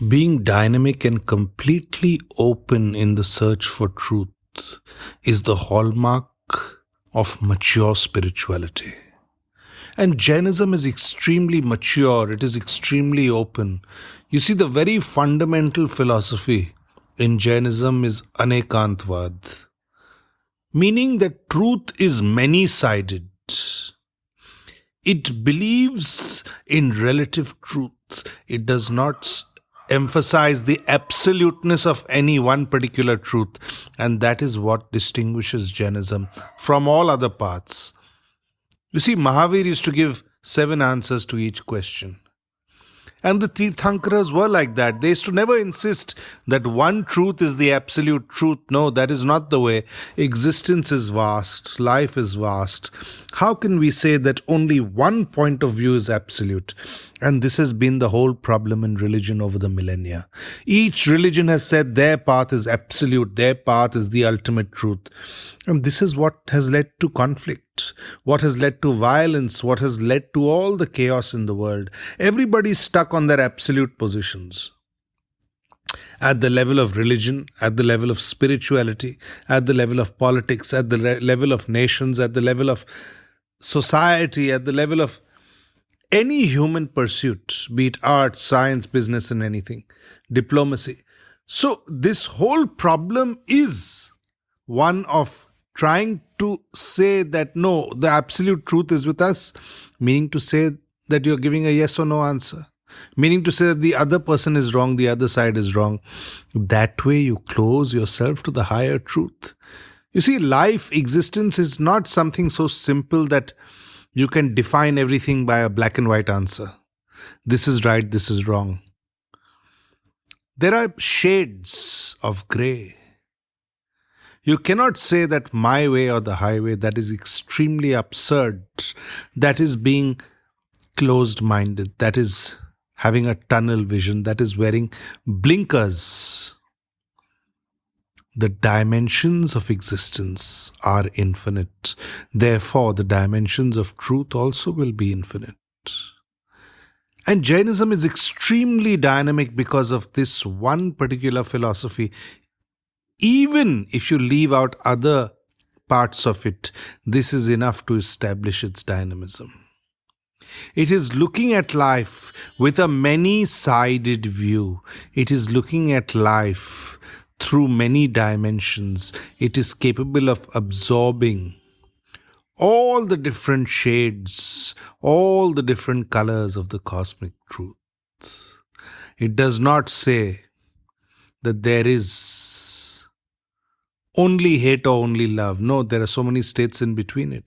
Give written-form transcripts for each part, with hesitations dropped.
Being dynamic and completely open in the search for truth is the hallmark of mature spirituality. And Jainism is extremely mature, it is extremely open. You see, the very fundamental philosophy in Jainism is anekantvad, meaning that truth is many sided. It believes in relative truth. It does not emphasize the absoluteness of any one particular truth. And that is what distinguishes Jainism from all other paths. You see, Mahavir used to give 7 answers to each question. And the teerthankaras were like that. They used to never insist that one truth is the absolute truth. No, that is not the way. Existence is vast. Life is vast. How can we say that only one point of view is absolute? And this has been the whole problem in religion over the millennia. Each religion has said their path is absolute. Their path is the ultimate truth. And this is what has led to conflict, what has led to violence, what has led to all the chaos in the world. Everybody's stuck on their absolute positions. At the level of religion, at the level of spirituality, at the level of politics, at the level of nations, at the level of society, at the level of any human pursuit, be it art, science, business, and anything, diplomacy. So this whole problem is one of trying to say that no, the absolute truth is with us, meaning to say that you're giving a yes or no answer, meaning to say that the other person is wrong, the other side is wrong. That way you close yourself to the higher truth. You see, life, existence is not something so simple that you can define everything by a black and white answer. This is right, this is wrong. There are shades of grey. You cannot say that my way or the highway. That is extremely absurd. That is being closed-minded. That is having a tunnel vision. That is wearing blinkers. The dimensions of existence are infinite. Therefore, the dimensions of truth also will be infinite. And Jainism is extremely dynamic because of this one particular philosophy. Even if you leave out other parts of it, this is enough to establish its dynamism. It is looking at life with a many-sided view. It is looking at life through many dimensions. It is capable of absorbing all the different shades, all the different colors of the cosmic truth. It does not say that there is only hate or only love. No, there are so many states in between it.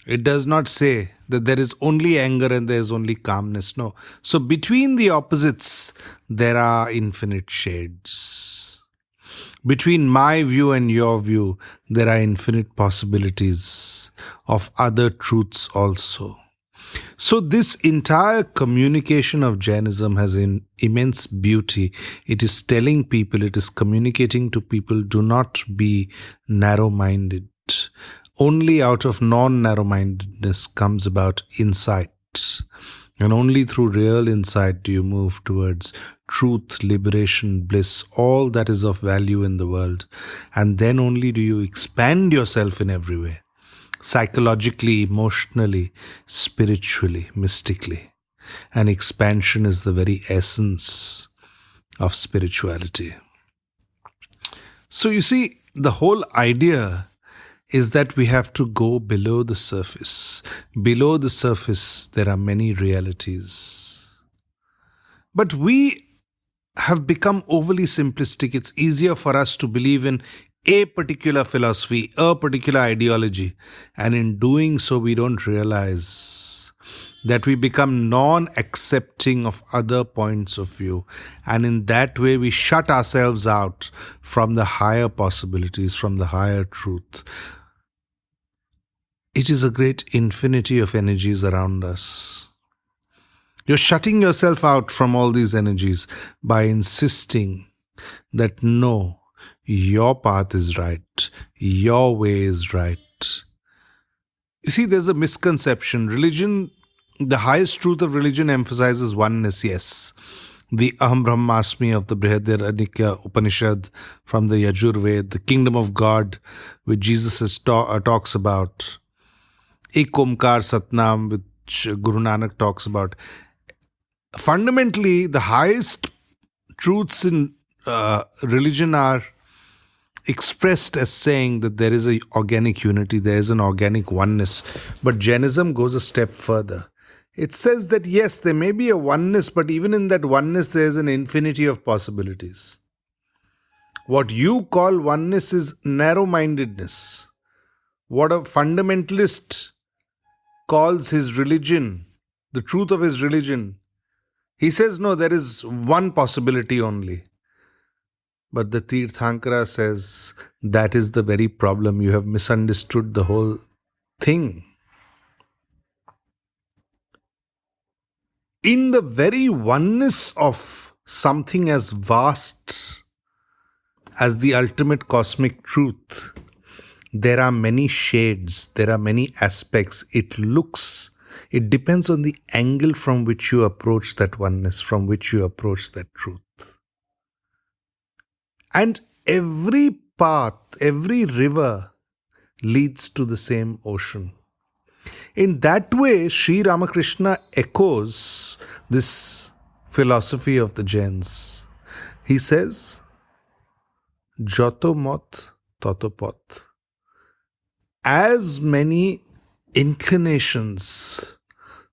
It does not say that there is only anger and there is only calmness. No. So between the opposites, there are infinite shades. Between my view and your view, there are infinite possibilities of other truths also. So this entire communication of Jainism has an immense beauty. It is telling people, it is communicating to people, do not be narrow-minded. Only out of non-narrow-mindedness comes about insight. And only through real insight do you move towards truth, liberation, bliss, all that is of value in the world. And then only do you expand yourself in every way. Psychologically, emotionally, spiritually, mystically. And expansion is the very essence of spirituality. So you see, the whole idea is that we have to go below the surface. Below the surface, there are many realities. But we have become overly simplistic. It's easier for us to believe in a particular philosophy, a particular ideology. And in doing so, we don't realize that we become non-accepting of other points of view. And in that way, we shut ourselves out from the higher possibilities, from the higher truth. It is a great infinity of energies around us. You're shutting yourself out from all these energies by insisting that no, your path is right, your way is right. You see, there's a misconception. Religion, the highest truth of religion emphasizes oneness, yes. the Aham Brahmasmi of the Brihadaranyaka Upanishad from the Yajurved, the kingdom of God, which Jesus talks about, Ek Omkar Satnam, which Guru Nanak talks about. Fundamentally, the highest truths in religion are expressed as saying that there is an organic unity, there is an organic oneness. But Jainism goes a step further. It says that yes, there may be a oneness, but even in that oneness, there is an infinity of possibilities. What you call oneness is narrow-mindedness. What a fundamentalist calls his religion, the truth of his religion, he says, no, there is one possibility only. But the Tirthankara says, that is the very problem. You have misunderstood the whole thing. In the very oneness of something as vast as the ultimate cosmic truth, there are many shades, there are many aspects. It depends on the angle from which you approach that oneness, from which you approach that truth. And every path, every river leads to the same ocean. In that way, Sri Ramakrishna echoes this philosophy of the Jains. He says, Joto mot, toto pot. As many inclinations,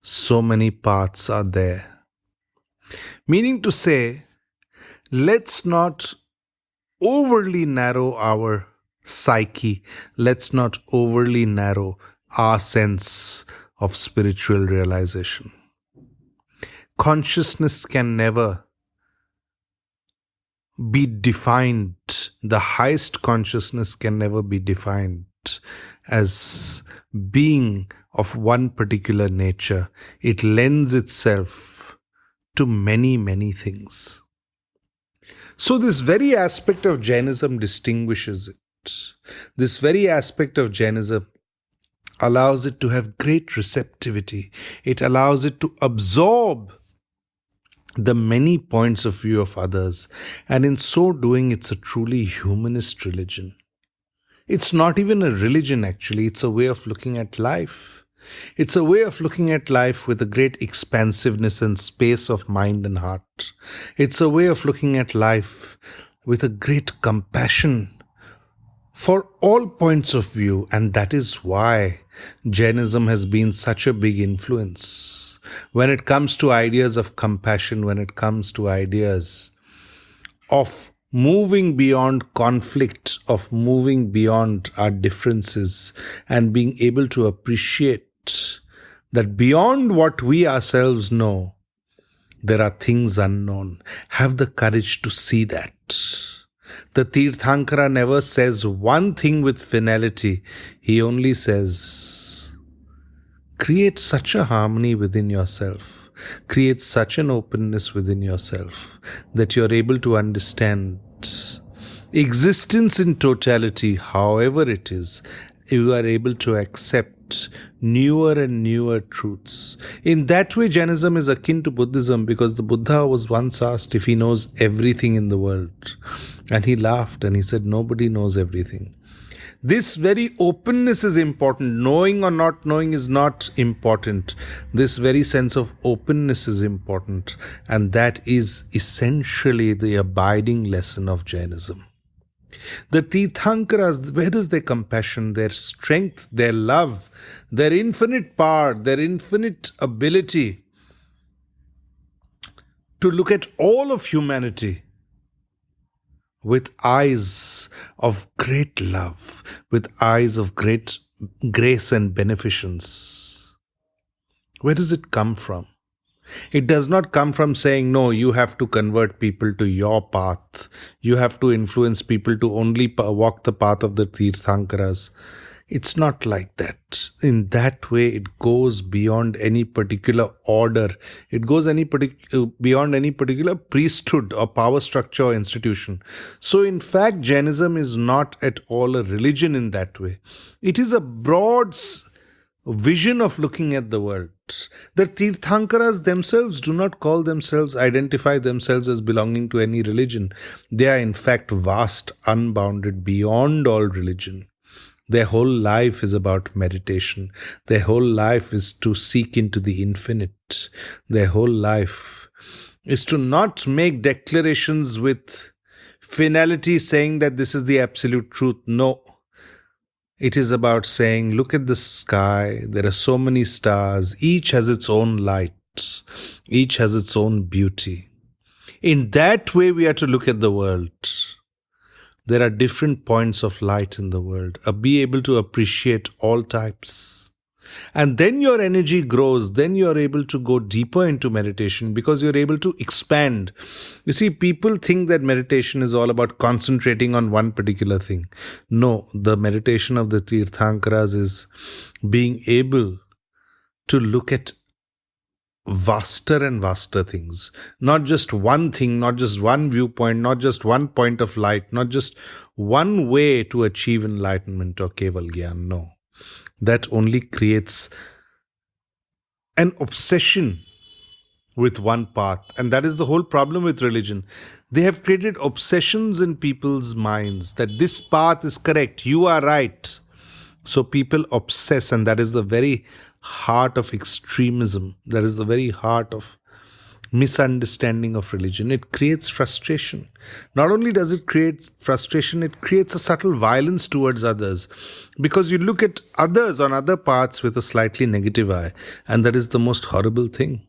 so many paths are there. Meaning to say, let's not overly narrow our psyche. Let's not overly narrow our sense of spiritual realization. Consciousness can never be defined. The highest consciousness can never be defined as being of one particular nature. It lends itself to many, many things. So this very aspect of Jainism distinguishes it. This very aspect of Jainism allows it to have great receptivity. It allows it to absorb the many points of view of others. And in so doing, it's a truly humanist religion. It's not even a religion actually, it's a way of looking at life. It's a way of looking at life with a great expansiveness and space of mind and heart. It's a way of looking at life with a great compassion for all points of view, and that is why Jainism has been such a big influence. When it comes to ideas of compassion, when it comes to ideas of moving beyond conflict, of moving beyond our differences, and being able to appreciate that beyond what we ourselves know, there are things unknown. Have the courage to see that. The Tirthankara never says one thing with finality. He only says, create such a harmony within yourself. Create such an openness within yourself that you're able to understand existence in totality, however it is. You are able to accept newer and newer truths. In that way, Jainism is akin to Buddhism, because the Buddha was once asked if he knows everything in the world. And he laughed and he said, nobody knows everything. This very openness is important. Knowing or not knowing is not important. This very sense of openness is important. And that is essentially the abiding lesson of Jainism. The Tirthankaras, where is their compassion, their strength, their love, their infinite power, their infinite ability to look at all of humanity with eyes of great love, with eyes of great grace and beneficence? Where does it come from? It does not come from saying, no, you have to convert people to your path. You have to influence people to only walk the path of the Tirthankaras. It's not like that. In that way, it goes beyond any particular order. It goes beyond any particular priesthood or power structure or institution. So in fact, Jainism is not at all a religion in that way. It is a broad vision of looking at the world. The tirthankaras themselves do not identify themselves as belonging to any religion. They are in fact vast, unbounded, beyond all religion. Their whole life is about meditation. Their whole life is to seek into the infinite. Their whole life is to not make declarations with finality saying that this is the absolute truth. No. It is about saying, look at the sky, there are so many stars, each has its own light, each has its own beauty. In that way we are to look at the world. There are different points of light in the world. Be able to appreciate all types. And then your energy grows. Then you're able to go deeper into meditation because you're able to expand. You see, people think that meditation is all about concentrating on one particular thing. No, the meditation of the tirthankaras is being able to look at vaster and vaster things. Not just one thing, not just one viewpoint, not just one point of light, not just one way to achieve enlightenment or keval gyan. No. That only creates an obsession with one path. And that is the whole problem with religion. They have created obsessions in people's minds that this path is correct, you are right. So people obsess, and that is the very heart of extremism. That is the very heart of misunderstanding of religion. It creates frustration. Not only does it create frustration, it creates a subtle violence towards others, because you look at others on other paths with a slightly negative eye, and that is the most horrible thing.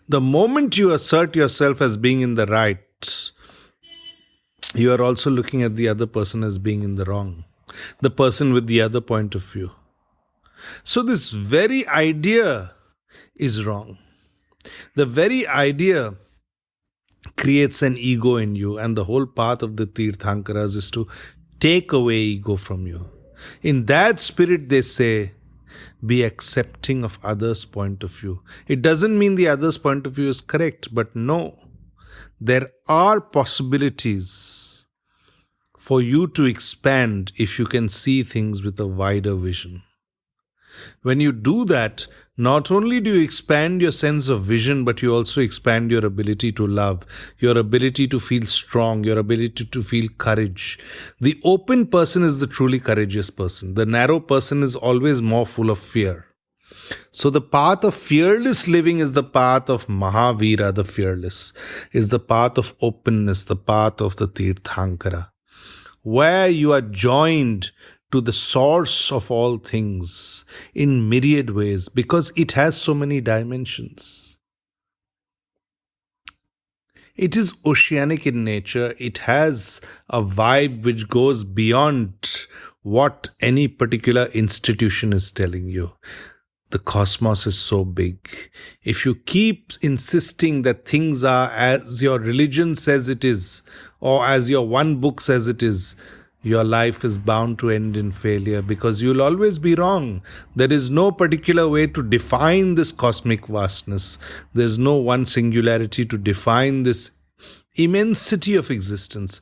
The moment you assert yourself as being in the right, you are also looking at the other person as being in the wrong, the person with the other point of view. So this very idea is wrong. The very idea creates an ego in you, and the whole path of the tirthankaras is to take away ego from you. In that spirit, they say, be accepting of others' point of view. It doesn't mean the other's point of view is correct, but no, there are possibilities for you to expand if you can see things with a wider vision. When you do that, not only do you expand your sense of vision, but you also expand your ability to love, your ability to feel strong, your ability to feel courage. The open person is the truly courageous person. The narrow person is always more full of fear. So the path of fearless living is the path of Mahavira, the fearless, is the path of openness, the path of the tirthankara, where you are joined to the source of all things in myriad ways, because it has so many dimensions. It is oceanic in nature. It has a vibe which goes beyond what any particular institution is telling you. The cosmos is so big. If you keep insisting that things are as your religion says it is, or as your one book says it is, your life is bound to end in failure, because you'll always be wrong. There is no particular way to define this cosmic vastness. There's no one singularity to define this immensity of existence.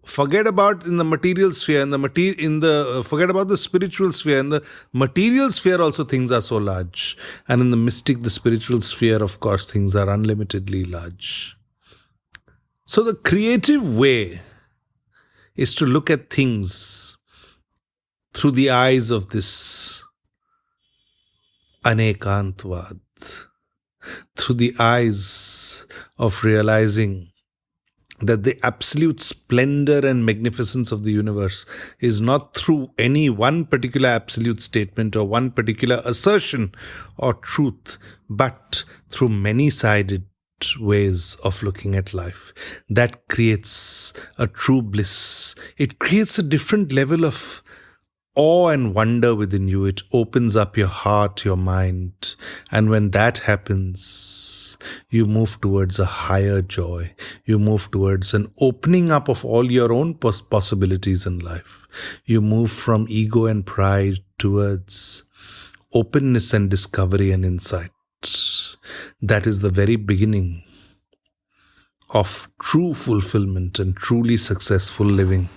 Forget about in the material sphere, forget about the spiritual sphere. In the material sphere also things are so large. And in the mystic, the spiritual sphere, of course, things are unlimitedly large. So the creative way is to look at things through the eyes of this anekantvad, through the eyes of realizing that the absolute splendor and magnificence of the universe is not through any one particular absolute statement or one particular assertion or truth, but through many-sided ways of looking at life. That creates a true bliss. It creates a different level of awe and wonder within you. It opens up your heart, your mind. And when that happens, you move towards a higher joy. You move towards an opening up of all your own possibilities in life. You move from ego and pride towards openness and discovery and insight. That is the very beginning of true fulfillment and truly successful living.